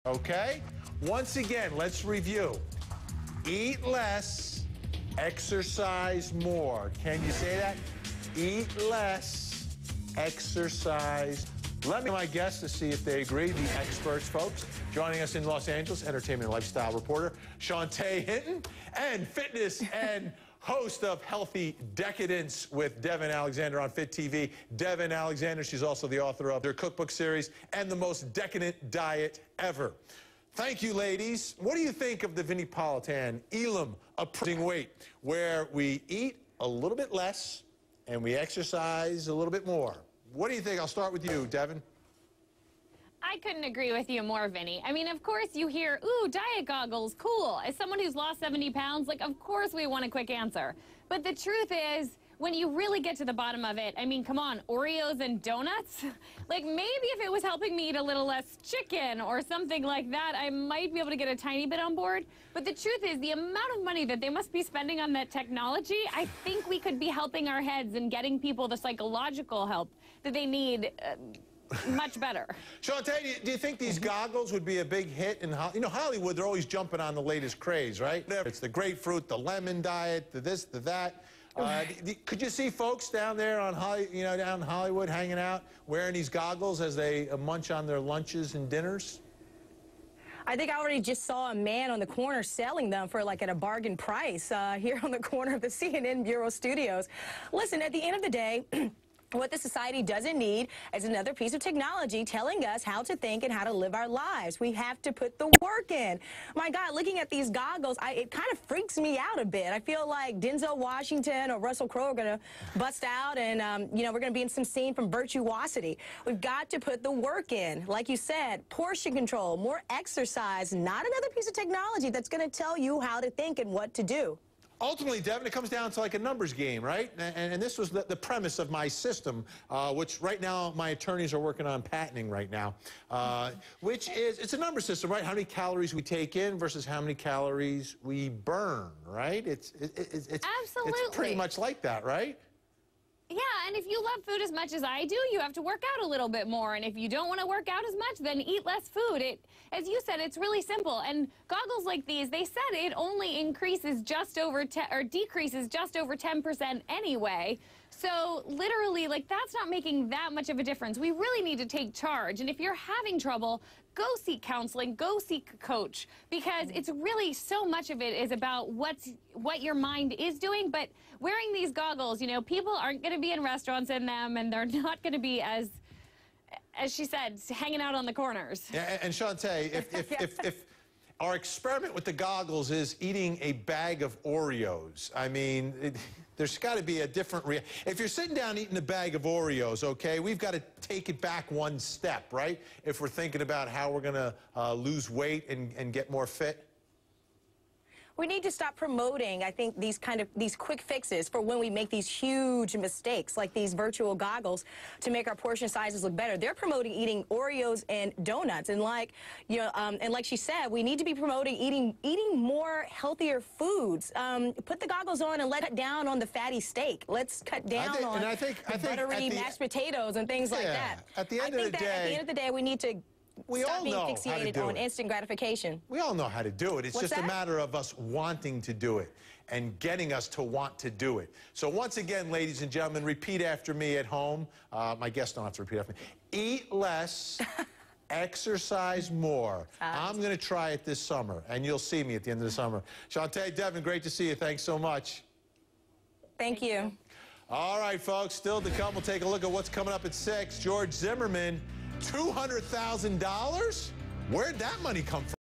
Okay? Once again, let's review. Eat less, exercise more. Can you say that? Eat less, exercise. Let me my guests to see if they agree, the experts, folks. Joining us in Los Angeles, entertainment and lifestyle reporter Shauntay Hinton, and fitness and host of Healthy Decadence with Devin Alexander on Fit TV. Devin Alexander, she's also the author of their cookbook series and the most decadent diet ever. Thank you, ladies. What do you think of the Vinnie-Politan Elam approaching weight, where we eat a little bit less and we exercise a little bit more? What do you think? I'll start with you, Devin. I couldn't agree with you more, Vinny. I mean, of course you hear, ooh, diet goggles, cool. As someone who's lost 70 pounds, like, of course we want a quick answer. But the truth is, when you really get to the bottom of it, I mean, come on, Oreos and donuts? Like, maybe if it was helping me eat a little less chicken or something like that, I might be able to get a tiny bit on board. But the truth is, the amount of money that they must be spending on that technology, I think we could be helping our heads and getting people the psychological help that they need much better. Shauntay, do you think these goggles would be a big hit in Hollywood? They're always jumping on the latest craze, right? It's the grapefruit, the lemon diet, the this, the that. Could you see folks down there on down in Hollywood hanging out wearing these goggles as they munch on their lunches and dinners? I think I already just saw a man on the corner selling them for like at a bargain price here on the corner of the CNN Bureau studios. Listen, at the end of the day, what the society doesn't need is another piece of technology telling us how to think and how to live our lives. We have to put the work in. My God, looking at these goggles, it kind of freaks me out a bit. I feel like Denzel Washington or Russell Crowe are going to bust out and, we're going to be in some scene from Virtuosity. We've got to put the work in. Like you said, portion control, more exercise, not another piece of technology that's going to tell you how to think and what to do. Ultimately, Devin, it comes down to like a numbers game, right? And this was the premise of my system, which right now my attorneys are working on patenting right now, which is, it's a number system, right? How many calories we take in versus how many calories we burn, right? It's Absolutely. It's pretty much like that, right? Yeah, and if you love food as much as I do, you have to work out a little bit more. And if you don't want to work out as much, then eat less food. As you said, it's really simple. And goggles like these, they said it only increases just over decreases just over 10% anyway. So literally, like, that's not making that much of a difference. We really need to take charge. And if you're having trouble, go seek counseling, go seek a coach, because it's really so much of it is about what your mind is doing. But wearing these goggles, people aren't going to be in restaurants in them, and they're not going to be as she said, hanging out on the corners. Yeah, and Shauntay, if our experiment with the goggles is eating a bag of Oreos, I mean, there's got to be a different if you're sitting down eating a bag of Oreos, okay, we've got to take it back one step, right? If we're thinking about how we're going to lose weight and get more fit. We need to stop promoting, I think, these quick fixes for when we make these huge mistakes, like these virtual goggles, to make our portion sizes look better. They're promoting eating Oreos and donuts, and like she said, we need to be promoting eating more healthier foods. Put the goggles on and let it down on the fatty steak. Let's cut down on buttery mashed potatoes and things like that. At the end of the day, we need to stop being fixated on instant gratification. We all know how to do it. It's just a matter of us wanting to do it and getting us to want to do it. So once again, ladies and gentlemen, repeat after me at home. My guests don't have to repeat after me. Eat less, exercise more. I'm going to try it this summer, and you'll see me at the end of the summer. Shauntay, Devin, great to see you. Thanks so much. Thank you. All right, folks, still to come. We'll take a look at what's coming up at 6. George Zimmerman, $200,000? Where'd that money come from?